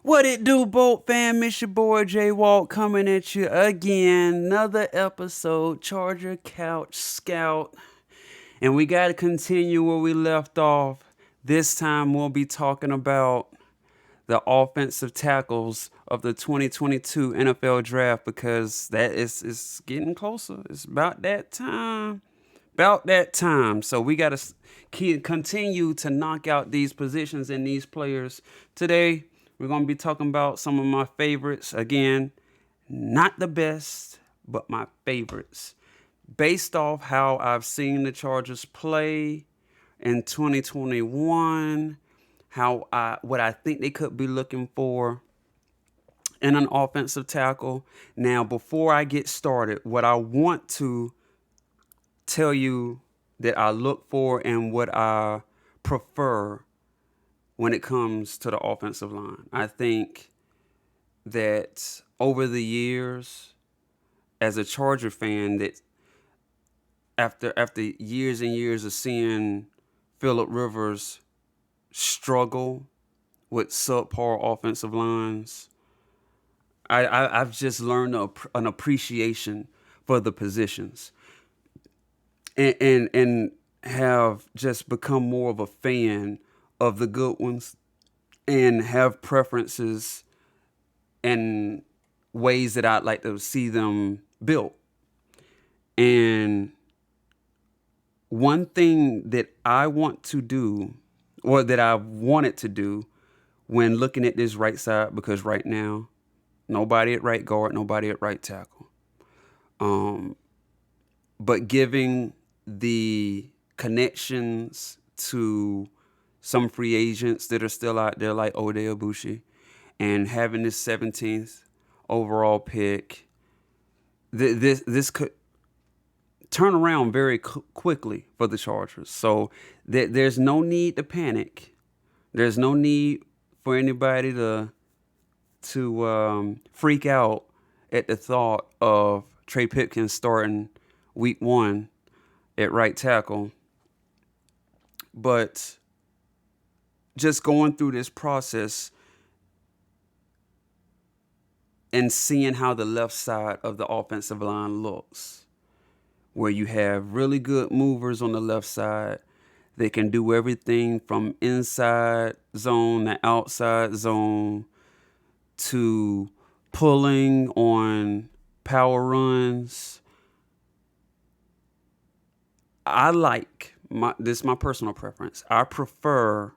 What it do, Bolt fam? It's your boy J Walk coming at you again. Another episode, Charger Couch Scout. And we got to continue where we left off. This time we'll be talking about the offensive tackles of the 2022 NFL draft because that is getting closer. It's about that time. About that time. So we got to continue to knock out these positions and these players. Today, we're going to be talking about some of my favorites. Again, not the best, but my favorites. Based off how I've seen the Chargers play in 2021, what I think they could be looking for in an offensive tackle. Now, before I get started, what I want to tell you that I look for and what I prefer when it comes to the offensive line. I think that over the years, as a Charger fan, that after years and years of seeing Phillip Rivers struggle with subpar offensive lines, I've just learned an appreciation for the positions. And have just become more of a fan of the good ones and have preferences and ways that I'd like to see them built. And one thing that I want to do, or that I've wanted to do when looking at this right side, because right now, nobody at right guard, nobody at right tackle. But giving the connections to some free agents that are still out there, like Ode Abushi, and having this 17th overall pick, this could turn around very quickly for the Chargers. So there's no need to panic. There's no need for anybody to freak out at the thought of Trey Pipkins starting week 1 at right tackle. But just going through this process and seeing how the left side of the offensive line looks, where you have really good movers on the left side. They can do everything from inside zone to outside zone to pulling on power runs. I like, this is my personal preference, I prefer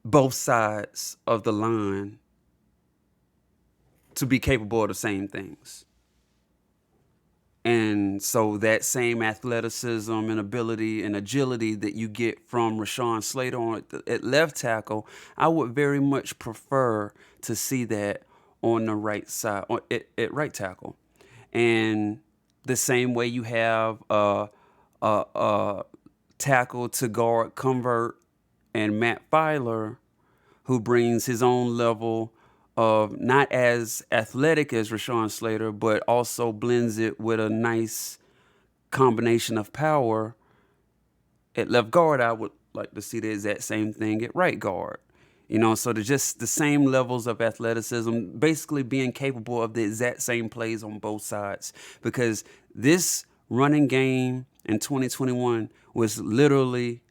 both sides of the line to be capable of the same things. And so that same athleticism and ability and agility that you get from Rashawn Slater at left tackle, I would very much prefer to see that on the right side, at right tackle. And the same way you have a tackle to guard convert and Matt Filer, who brings his own level of not as athletic as Rashawn Slater, but also blends it with a nice combination of power at left guard. I would like to see the exact same thing at right guard. So they're just the same levels of athleticism, basically being capable of the exact same plays on both sides. Because this running game in 2021 was literally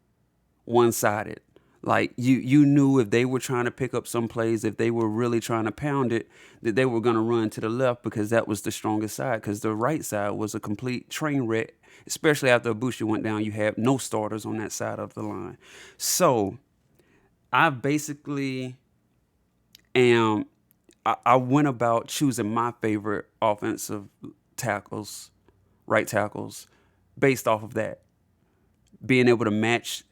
one-sided. Like you knew if they were trying to pick up some plays, if they were really trying to pound it, that they were going to run to the left because that was the strongest side. Because the right side was a complete train wreck, especially after Abushi went down. You had no starters on that side of the line. So I basically I went about choosing my favorite offensive tackles, right tackles, based off of that. Being able to match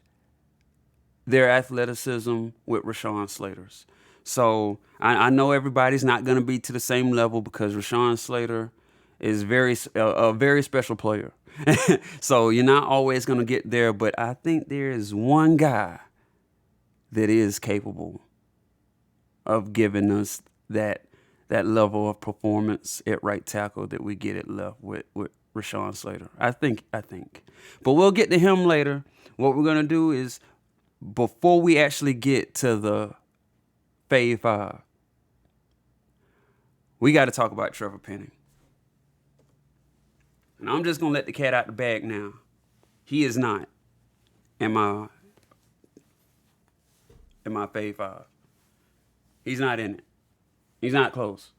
their athleticism with Rashawn Slater's. So I know everybody's not going to be to the same level because Rashawn Slater is a very special player. So you're not always going to get there, but I think there is one guy that is capable of giving us that level of performance at right tackle that we get at left with Rashawn Slater. I think. But we'll get to him later. What we're going to do is, before we actually get to the Fave 5. We got to talk about Trevor Penny. And I'm just going to let the cat out the bag now. He is not in my Fave 5. He's not in it. He's not close.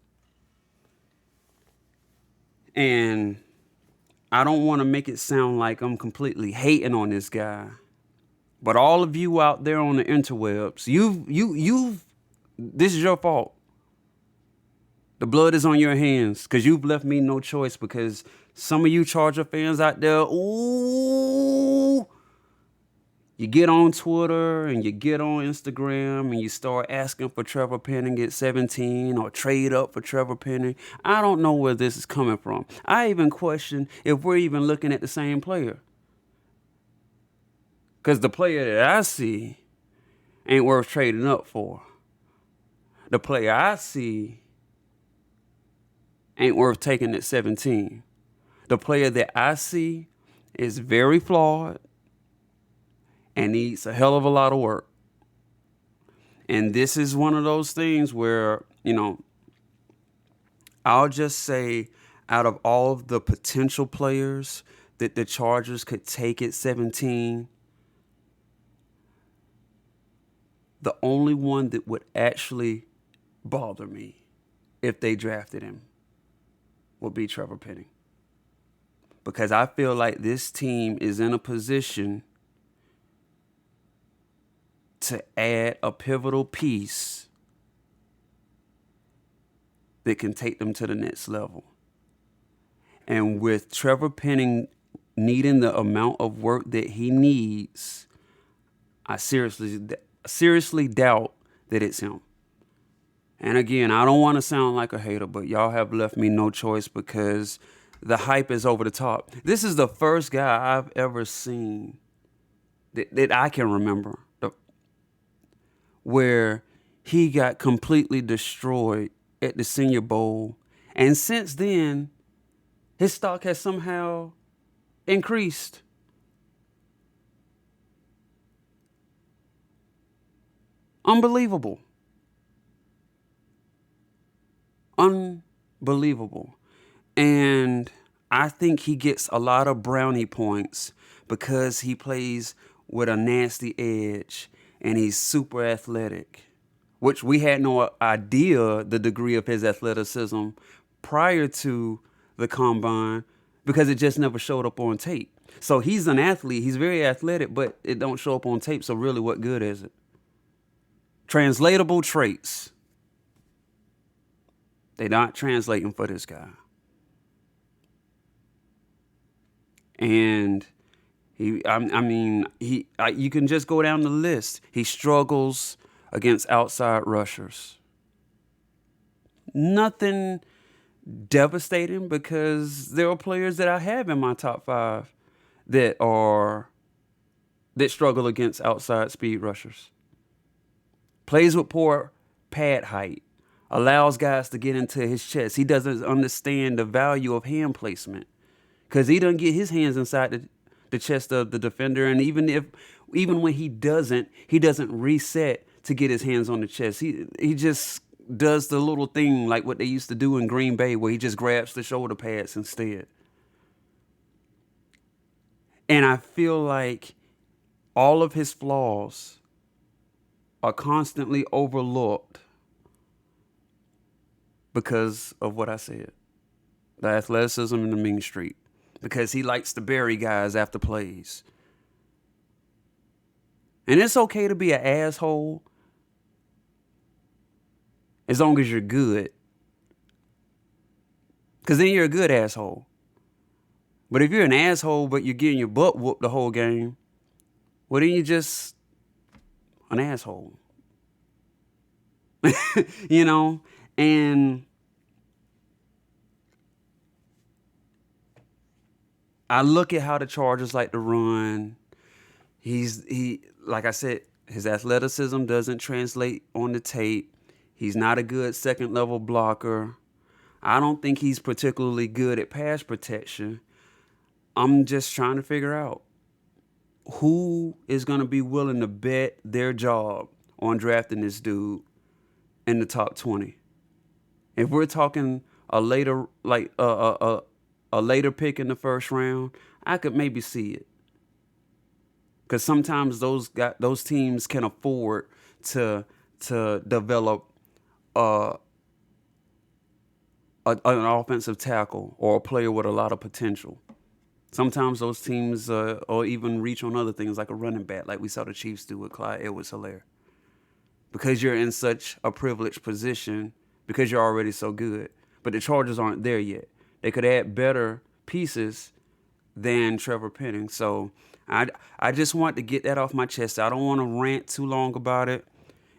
And I don't want to make it sound like I'm completely hating on this guy. But all of you out there on the interwebs, this is your fault. The blood is on your hands because you've left me no choice, because some of you Charger fans out there, ooh, you get on Twitter and you get on Instagram and you start asking for Trevor Penny get 17 or trade up for Trevor Penny. I don't know where this is coming from. I even question if we're even looking at the same player. Because the player that I see ain't worth trading up for. The player I see ain't worth taking at 17. The player that I see is very flawed and needs a hell of a lot of work. And this is one of those things where, I'll just say, out of all of the potential players that the Chargers could take at 17, the only one that would actually bother me if they drafted him would be Trevor Penny. Because I feel like this team is in a position to add a pivotal piece that can take them to the next level. And with Trevor Penny needing the amount of work that he needs, I seriously doubt that it's him. And again, I don't want to sound like a hater, but y'all have left me no choice because the hype is over the top. This is the first guy I've ever seen that I can remember where he got completely destroyed at the Senior Bowl. And since then, his stock has somehow increased. Unbelievable. Unbelievable. And I think he gets a lot of brownie points because he plays with a nasty edge and he's super athletic, which we had no idea the degree of his athleticism prior to the combine because it just never showed up on tape. So he's an athlete. He's very athletic, but it don't show up on tape. So really, what good is it? Translatable traits. They're not translating for this guy. And you can just go down the list. He struggles against outside rushers. Nothing devastating because there are players that I have in my top 5 that struggle against outside speed rushers. Plays with poor pad height. Allows guys to get into his chest. He doesn't understand the value of hand placement because he doesn't get his hands inside the chest of the defender. And even when he doesn't reset to get his hands on the chest. He just does the little thing like what they used to do in Green Bay where he just grabs the shoulder pads instead. And I feel like all of his flaws are constantly overlooked because of what I said. The athleticism and the mean streak. Because he likes to bury guys after plays. And it's okay to be an asshole as long as you're good. Because then you're a good asshole. But if you're an asshole but you're getting your butt whooped the whole game, well then you're just an asshole. And I look at how the Chargers like to run. He like I said, his athleticism doesn't translate on the tape. He's not a good second level blocker. I don't think he's particularly good at pass protection. I'm just trying to figure out who is going to be willing to bet their job on drafting this dude in the top 20. If we're talking a later, like a later pick in the first round, I could maybe see it. Because sometimes those teams can afford to develop uh, an offensive tackle or a player with a lot of potential. Sometimes those teams or even reach on other things like a running back, like we saw the Chiefs do with Clyde Edwards-Helaire. Because you're in such a privileged position, because you're already so good. But the Chargers aren't there yet. They could add better pieces than Trevor Penny. So I just want to get that off my chest. I don't want to rant too long about it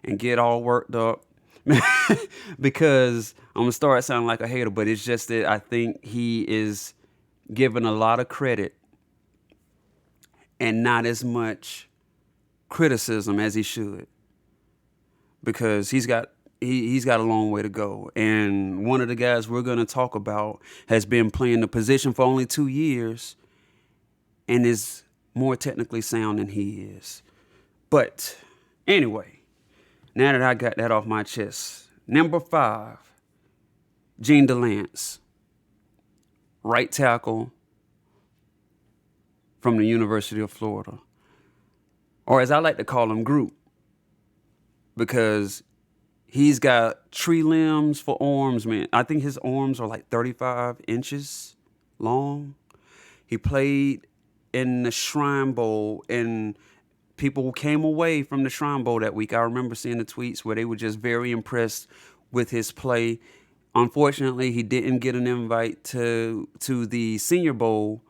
and get all worked up because I'm going to start sounding like a hater. But it's just that I think he is given a lot of credit and not as much criticism as he should, because he's got a long way to go. And one of the guys we're going to talk about has been playing the position for only 2 years and is more technically sound than he is. But anyway, now that I got that off my chest, number 5, Gene DeLance, right tackle from the University of Florida, or as I like to call him, Groot, because he's got tree limbs for arms, man. I think his arms are like 35 inches long. He played in the Shrine Bowl, and people came away from the Shrine Bowl that week. I remember seeing the tweets where they were just very impressed with his play. Unfortunately, he didn't get an invite to the Senior Bowl,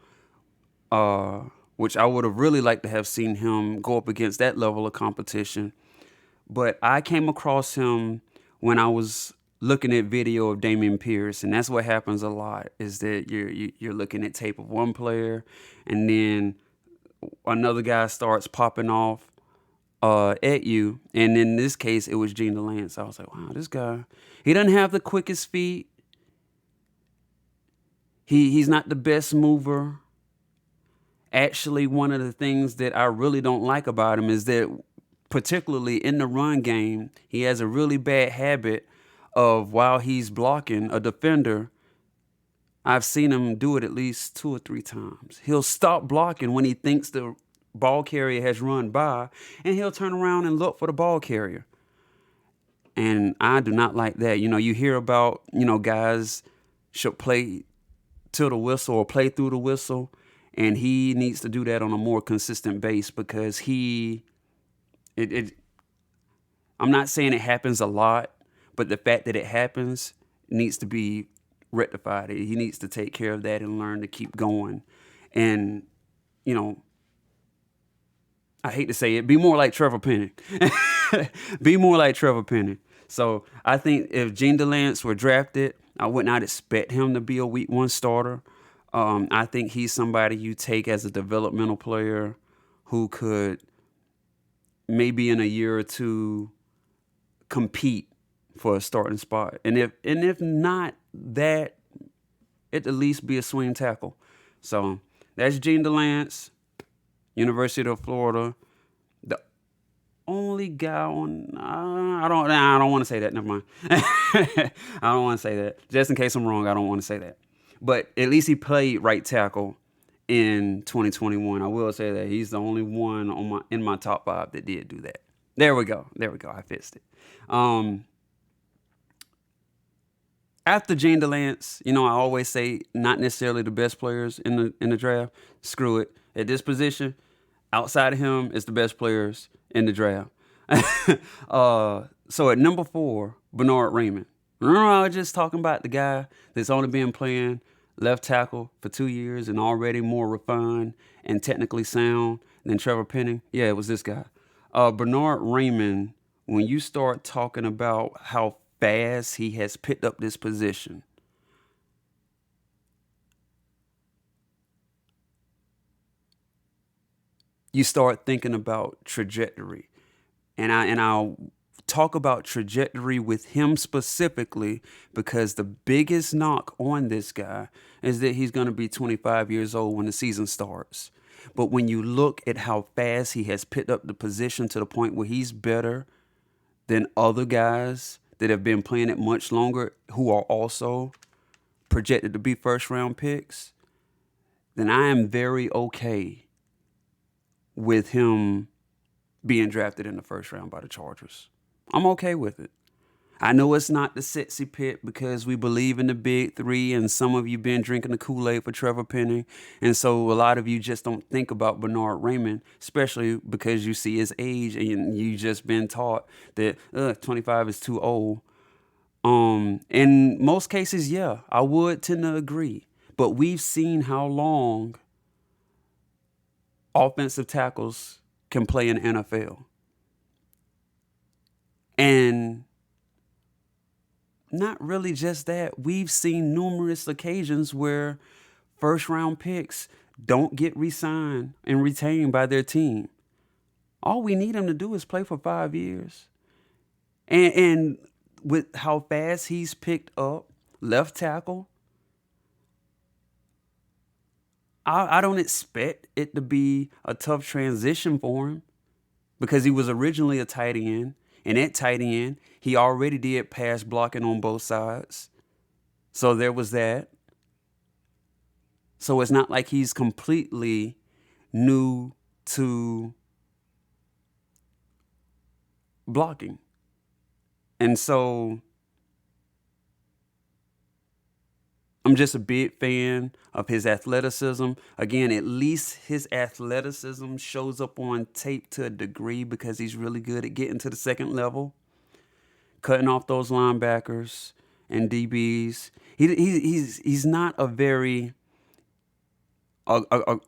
which I would have really liked to have seen him go up against that level of competition. But I came across him when I was looking at video of Dameon Pierce, and that's what happens a lot, is that you're looking at tape of one player, and then another guy starts popping off at you. And in this case, it was Gene DeLance. I was like, wow, this guy, he doesn't have the quickest feet. He's not the best mover. Actually, one of the things that I really don't like about him is that, particularly in the run game, he has a really bad habit of, while he's blocking a defender, I've seen him do it at least 2 or 3 times. He'll stop blocking when he thinks the ball carrier has run by, and he'll turn around and look for the ball carrier. And I do not like that. You hear about, guys should play to the whistle or play through the whistle, and he needs to do that on a more consistent base, because I'm not saying it happens a lot, but the fact that it happens needs to be rectified. He needs to take care of that and learn to keep going. And, I hate to say it, be more like Trevor Penny. Be more like Trevor Penny. So I think if Gene DeLance were drafted, I would not expect him to be a week 1 starter. I think he's somebody you take as a developmental player who could maybe in a year or 2 compete for a starting spot. And if not that, it at least be a swing tackle. So that's Gene DeLance, University of Florida. The only guy on I don't want to say that. Never mind. I don't want to say that. Just in case I'm wrong, I don't want to say that. But at least he played right tackle in 2021. I will say that he's the only one in my top 5 that did do that. There we go. I fixed it. After Gene DeLance, I always say not necessarily the best players in the draft. Screw it. At this position, outside of him, it's the best players in the draft. So at number 4, Bernard Raymond. Remember, I was just talking about the guy that's only been playing left tackle for 2 years and already more refined and technically sound than Trevor Penny? Yeah, it was this guy. Bernard Raymond, when you start talking about how fast he has picked up this position, you start thinking about trajectory. And I'll talk about trajectory with him specifically because the biggest knock on this guy is that he's going to be 25 years old when the season starts. But when you look at how fast he has picked up the position to the point where he's better than other guys that have been playing it much longer, who are also projected to be first round picks, then I am very okay with him being drafted in the first round by the Chargers. I'm okay with it. I know it's not the sexy pick because we believe in the big three, and some of you been drinking the Kool-Aid for Trevor Penny, and so a lot of you just don't think about Bernard Raymond, especially because you see his age and you just been taught that 25 is too old. In most cases, yeah, I would tend to agree, but we've seen how long offensive tackles can play in the NFL. And not really just that. We've seen numerous occasions where first round picks don't get re-signed and retained by their team. All we need him to do is play for 5 years. And with how fast he's picked up left tackle, I don't expect it to be a tough transition for him because he was originally a tight end. And at tight end, he already did pass blocking on both sides. So there was that. So it's not like he's completely new to blocking. And so I'm just a big fan of his athleticism. Again, at least his athleticism shows up on tape to a degree because he's really good at getting to the second level, cutting off those linebackers and DBs. He's not a very a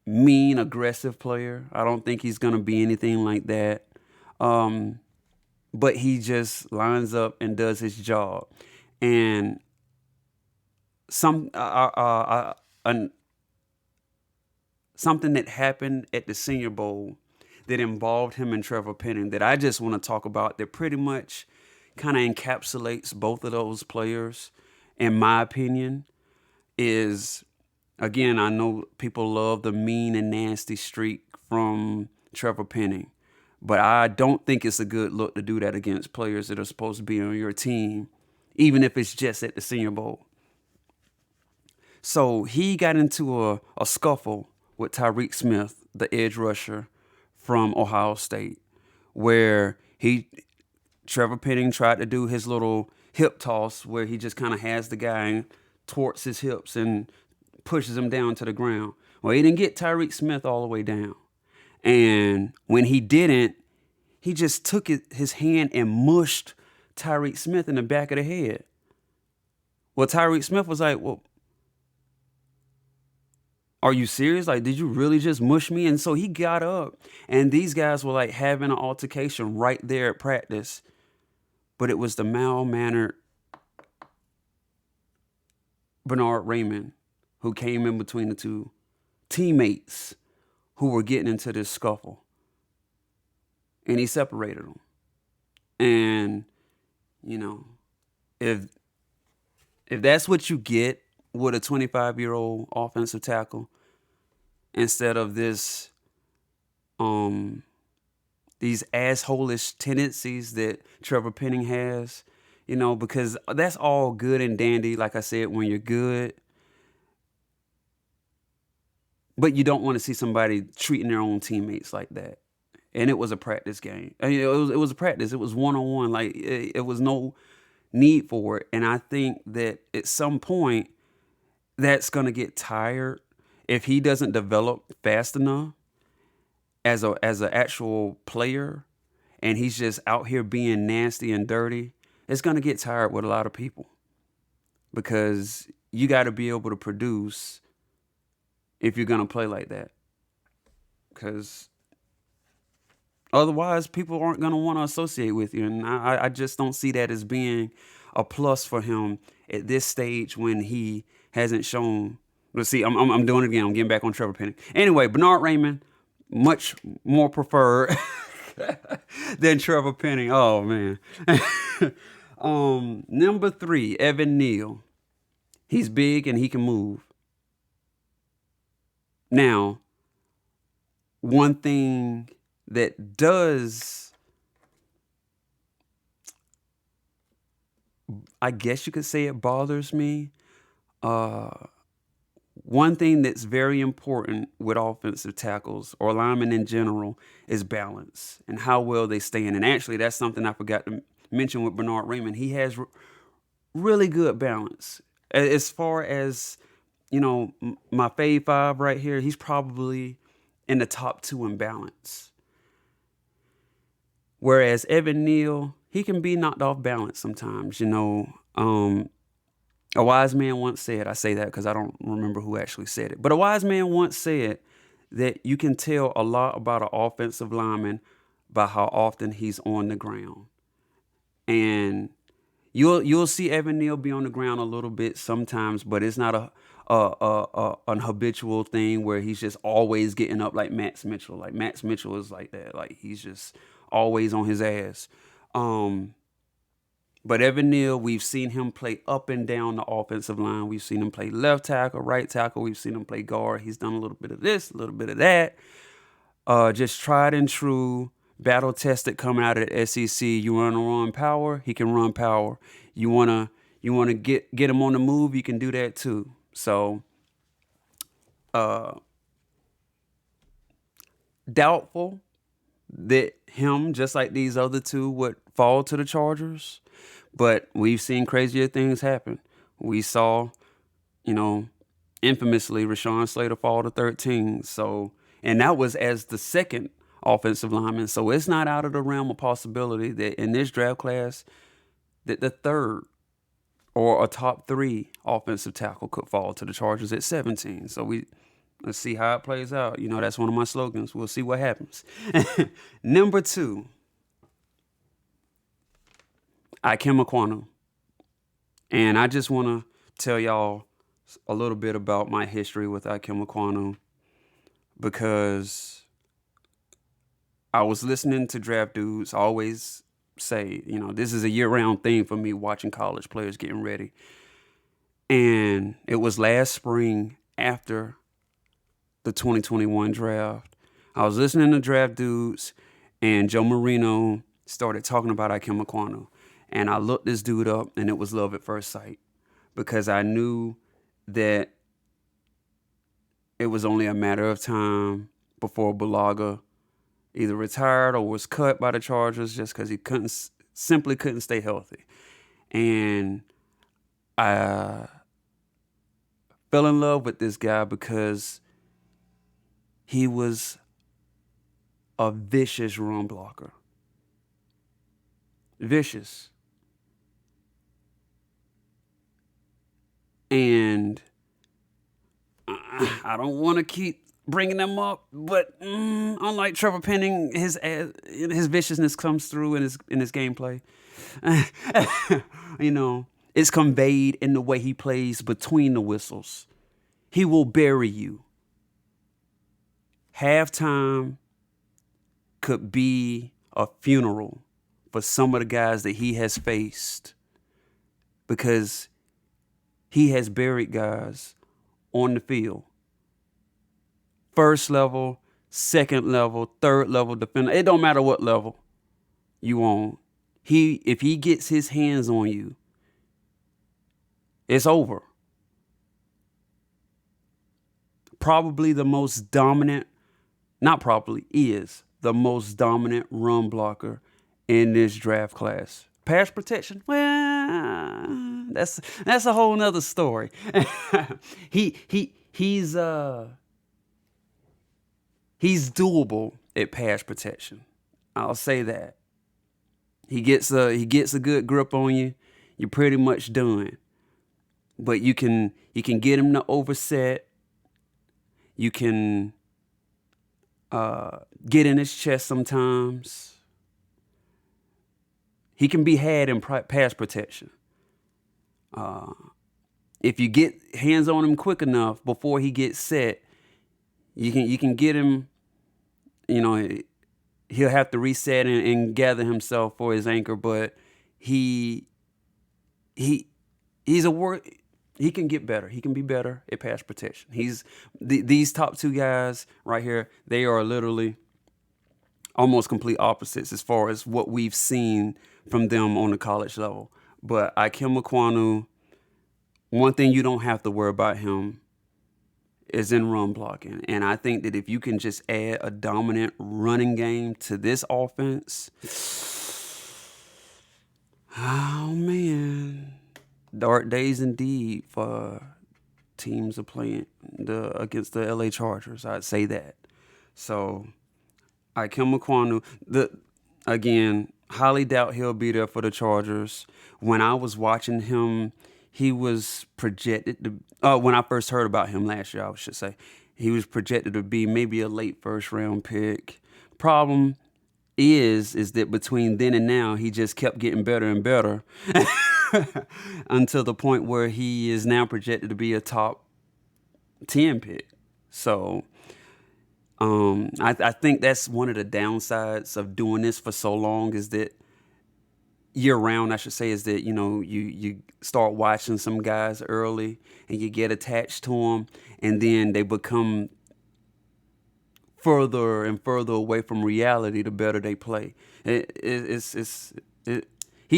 mean, aggressive player. I don't think he's going to be anything like that. But he just lines up and does his job. And something that happened at the Senior Bowl that involved him and Trevor Penny that I just want to talk about that pretty much kind of encapsulates both of those players, in my opinion, is, again, I know people love the mean and nasty streak from Trevor Penny, but I don't think it's a good look to do that against players that are supposed to be on your team, even if it's just at the Senior Bowl. So he got into a scuffle with Tyreek Smith, the edge rusher from Ohio State, where Trevor Penning tried to do his little hip toss where he just kind of has the guy towards his hips and pushes him down to the ground. Well, he didn't get Tyreek Smith all the way down. And when he didn't, he just took his hand and mushed Tyreek Smith in the back of the head. Well, Tyreek Smith was like, well, are you serious? Like, did you really just mush me? And so he got up, and these guys were like having an altercation right there at practice. But it was the mild-mannered Bernard Raymond who came in between the two teammates who were getting into this scuffle. And he separated them. And, you know, if that's what you get with a 25-year-old offensive tackle, instead of this, these asshole-ish tendencies that Trevor Penning has, you know, because that's all good and dandy, like I said, when you're good. But you don't want to see somebody treating their own teammates like that. And it was a practice game. I mean, it was a practice. It was one-on-one. Like, it was no need for it. And I think that at some point, that's going to get tired if he doesn't develop fast enough as an actual player, and he's just out here being nasty and dirty. It's going to get tired with a lot of people because you got to be able to produce if you're going to play like that, because otherwise people aren't going to want to associate with you. And I just don't see that as being a plus for him at this stage when he hasn't shown. Let's see, I'm doing it again. I'm getting back on Trevor Penny. Anyway, Bernard Raymond, much more preferred than Trevor Penny. Oh, man. Number 3, Evan Neal. He's big and he can move. Now, one thing that does I guess you could say it bothers me. Uh, One thing that's very important with offensive tackles or linemen in general is balance and how well they stand. And actually, that's something I forgot to mention with Bernard Raymond. He has really good balance. As far as, my fave five right here, he's probably in the top two in balance. Whereas Evan Neal, he can be knocked off balance sometimes. A wise man once said, I say that because I don't remember who actually said it, but a wise man once said that you can tell a lot about an offensive lineman by how often he's on the ground. And you'll see Evan Neal be on the ground a little bit sometimes, but it's not an habitual thing where he's just always getting up like Max Mitchell. Like Max Mitchell is like that. Like he's just always on his ass. But Evan Neal, we've seen him play up and down the offensive line. We've seen him play left tackle, right tackle. We've seen him play guard. He's done a little bit of this, a little bit of that. Just tried and true, battle tested coming out of the SEC. You want to run power, he can run power. You wanna get him on the move, you can do that too. So, doubtful that him, just like these other two, would fall to the Chargers. But we've seen crazier things happen. We saw, infamously Rashawn Slater fall to 13. So, and that was as the second offensive lineman. So it's not out of the realm of possibility that in this draft class, that the third or a top three offensive tackle could fall to the Chargers at 17. So let's see how it plays out. That's one of my slogans. We'll see what happens. Number 2, Mcquanno. And I just want to tell y'all a little bit about my history with Mcquanno, because I was listening to Draft Dudes always say, this is a year-round thing for me, watching college players getting ready. And it was last spring after the 2021 draft. I was listening to Draft Dudes, and Joe Marino started talking about Mcquanno. And I looked this dude up, and it was love at first sight, because I knew that it was only a matter of time before Bulaga either retired or was cut by the Chargers, just because he simply couldn't stay healthy. And I fell in love with this guy because he was a vicious run blocker. Vicious. And I don't want to keep bringing them up, but unlike Trevor Penny, his viciousness comes through in his gameplay. It's conveyed in the way he plays between the whistles. He will bury you. Halftime could be a funeral for some of the guys that he has faced, because he has buried guys on the field. First level, second level, third level defender. It don't matter what level you on. If he gets his hands on you, it's over. Probably the most dominant, not probably, is the most dominant run blocker in this draft class. Pass protection, well, that's a whole nother story. He's doable at pass protection. I'll say that. He gets a good grip on you, you're pretty much done. But you can get him to overset. You can get in his chest sometimes. He can be had in pass protection. If you get hands on him quick enough before he gets set, you can get him. He'll have to reset and gather himself for his anchor, but he's a work. He can get better. He can be better at pass protection. These top two guys right here, they are literally almost complete opposites as far as what we've seen from them on the college level. But Ikem Mcquanno, one thing you don't have to worry about him is in run blocking. And I think that if you can just add a dominant running game to this offense, oh man, dark days indeed for teams are playing against the LA Chargers. I'd say that. So Ikem Mcquanno, again, highly doubt he'll be there for the Chargers. When I was watching him, he was projected to. When I first heard about him last year, I should say, he was projected to be maybe a late first round pick. Problem is that between then and now, he just kept getting better and better until the point where he is now projected to be a top 10 pick. So I think that's one of the downsides of doing this for so long is that year round, I should say, is that, you start watching some guys early and you get attached to them, and then they become further and further away from reality the better they play. He's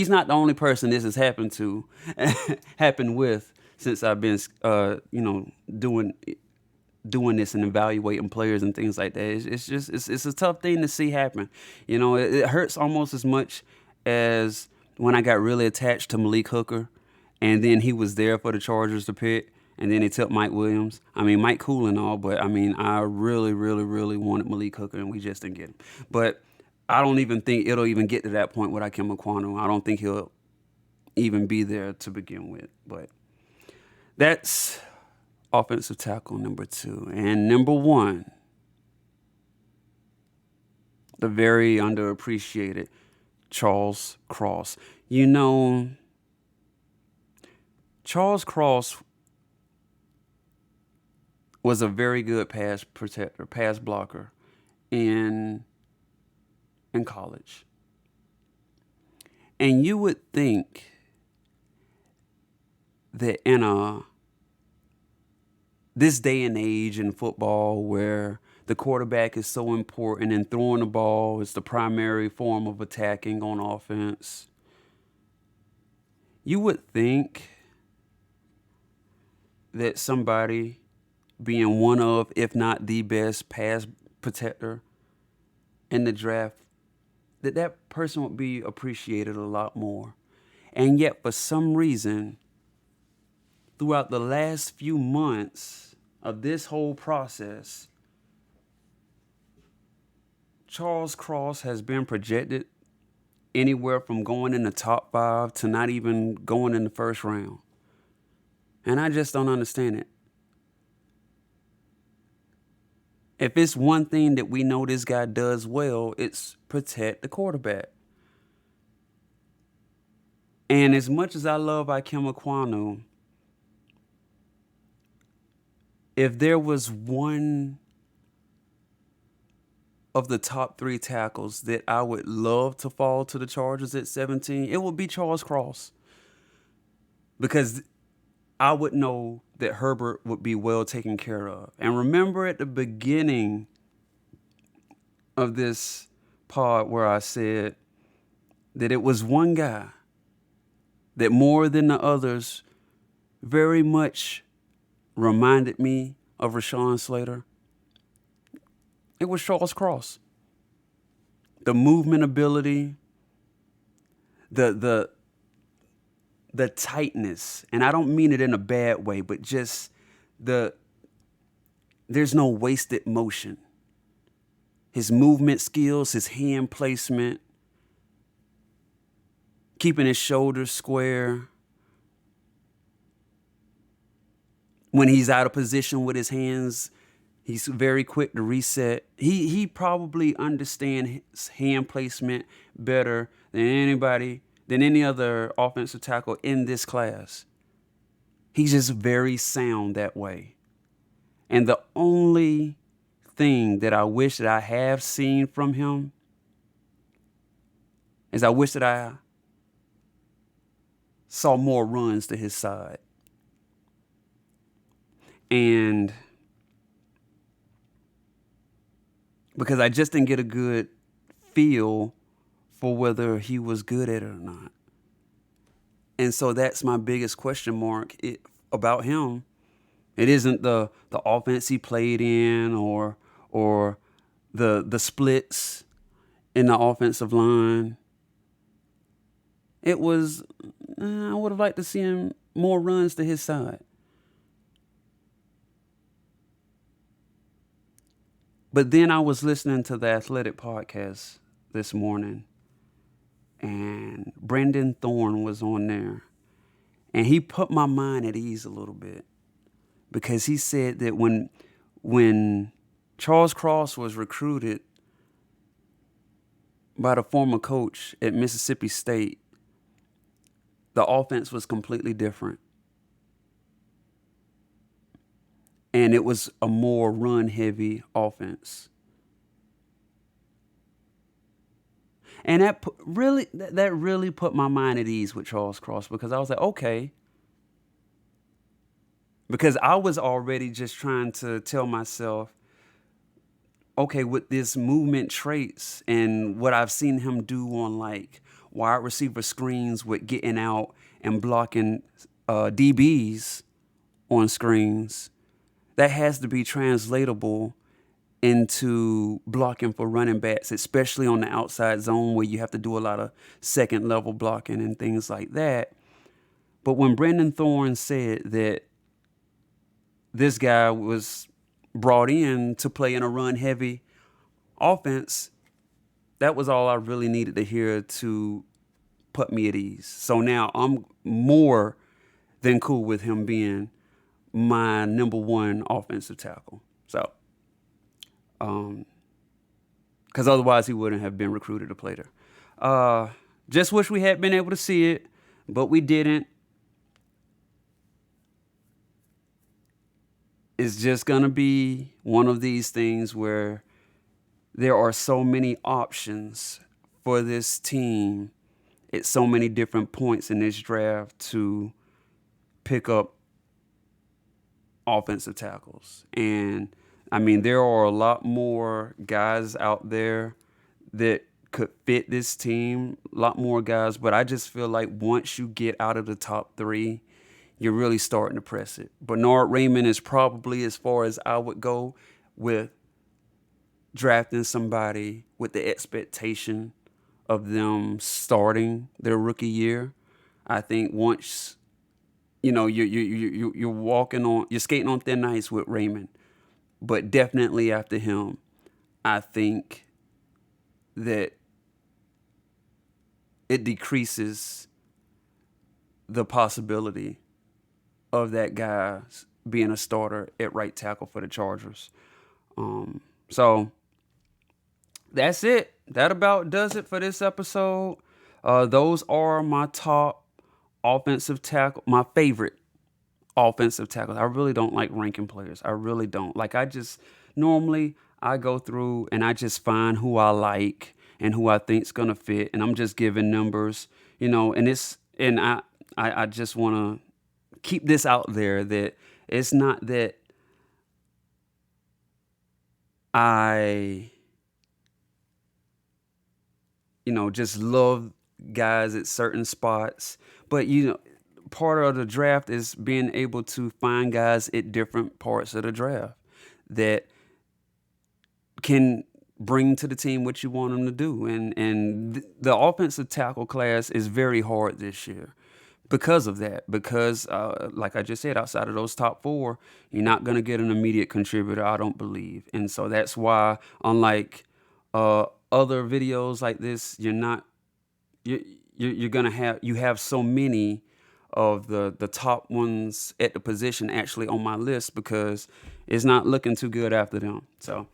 not the only person this has happened with since I've been, doing this and evaluating players and things like that. It's a tough thing to see happen. It hurts almost as much as when I got really attached to Malik Hooker, and then he was there for the Chargers to pick, and then they took Mike Williams. I mean, Mike cool and all, but I mean, I really, really, really wanted Malik Hooker, and we just didn't get him. But I don't even think it'll even get to that point with Ikem Mcquanno. I don't think he'll even be there to begin with. But that's offensive tackle number 2. And number 1, the very underappreciated Charles Cross. Charles Cross was a very good pass protector, pass blocker in college. And you would think that in this day and age in football where the quarterback is so important and throwing the ball is the primary form of attacking on offense, you would think that somebody being one of, if not the best pass protector in the draft, that person would be appreciated a lot more. And yet, for some reason, throughout the last few months of this whole process, Charles Cross has been projected anywhere from going in the top 5 to not even going in the first round. And I just don't understand it. If it's one thing that we know this guy does well, it's protect the quarterback. And as much as I love Ikem Mcquanno, if there was one of the top 3 tackles that I would love to fall to the Chargers at 17, it would be Charles Cross. Because I would know that Herbert would be well taken care of. And remember at the beginning of this pod where I said that it was one guy that more than the others very much reminded me of Rashawn Slater. It was Charles Cross. The movement ability, the tightness, and I don't mean it in a bad way, but just there's no wasted motion. His movement skills, his hand placement, keeping his shoulders square. When he's out of position with his hands, he's very quick to reset. He probably understands hand placement better than any other offensive tackle in this class. He's just very sound that way. And the only thing that I wish that I have seen from him is I wish that I saw more runs to his side. And because I just didn't get a good feel for whether he was good at it or not. And so that's my biggest question mark about him. It isn't the offense he played in or the splits in the offensive line. It was I would have liked to see him more runs to his side. But then I was listening to the Athletic podcast this morning, and Brendan Thorne was on there, and he put my mind at ease a little bit because he said that when Charles Cross was recruited by the former coach at Mississippi State, the offense was completely different. And it was a more run-heavy offense. And that really put my mind at ease with Charles Cross, because I was like, okay. Because I was already just trying to tell myself, okay, with this movement traits and what I've seen him do on like wide receiver screens with getting out and blocking DBs on screens, that has to be translatable into blocking for running backs, especially on the outside zone where you have to do a lot of second level blocking and things like that. But when Brendan Thorne said that this guy was brought in to play in a run heavy offense, that was all I really needed to hear to put me at ease. So now I'm more than cool with him being my number one offensive tackle. So, because otherwise he wouldn't have been recruited to play there. Just wish we had been able to see it, but we didn't. It's just going to be one of these things where there are so many options for this team at so many different points in this draft to pick up offensive tackles. And I mean, there are a lot more guys out there that could fit this team, a lot more guys, but I just feel like once you get out of the top three, you're really starting to press it. Bernard Raymond is probably as far as I would go with drafting somebody with the expectation of them starting their rookie year. I think once you're walking on, you're skating on thin ice with Raymond, but definitely after him, I think that it decreases the possibility of that guy being a starter at right tackle for the Chargers. So that's it. That about does it for this episode. Those are my top offensive tackle, my favorite offensive tackles. I really don't like ranking players. I really don't. Like, I just normally I go through and I just find who I like and who I think's gonna fit, and I'm just giving numbers, and I just want to keep this out there that it's not that I just love guys at certain spots, but part of the draft is being able to find guys at different parts of the draft that can bring to the team what you want them to do. And the offensive tackle class is very hard this year because of that. Because, like I just said, outside of those top four, you're not going to get an immediate contributor, I don't believe. And so that's why, unlike other videos like this, you're gonna have so many of the top ones at the position actually on my list, because it's not looking too good after them. So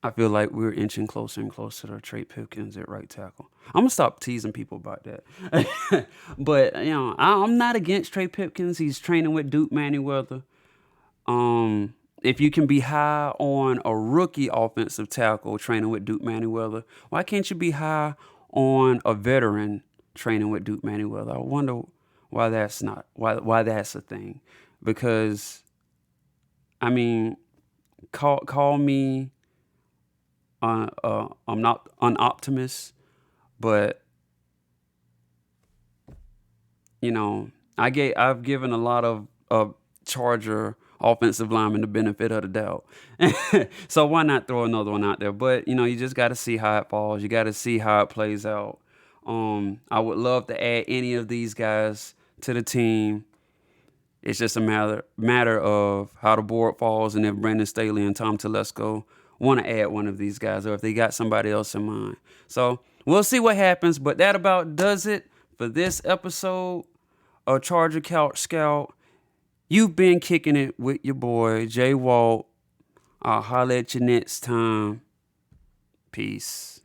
I feel like we're inching closer and closer to Trey Pipkins at right tackle. I'm gonna stop teasing people about that. But I'm not against Trey Pipkins. He's training with Duke Manyweather. If you can be high on a rookie offensive tackle training with Duke Manyweather, why can't you be high on a veteran training with Duke Manyweather? I wonder why that's not why that's a thing. Because I mean, call me I'm not an optimist, But I've given a lot of Charger offensive linemen the benefit of the doubt. So why not throw another one out there? But you just got to see how it falls. You got to see how it plays out. I would love to add any of these guys to the team. It's just a matter of how the board falls, and if Brandon Staley and Tom Telesco want to add one of these guys, or if they got somebody else in mind. So we'll see what happens. But that about does it for this episode of Charger Couch Scout. You've been kicking it with your boy J Walt. I'll holler at you next time. Peace.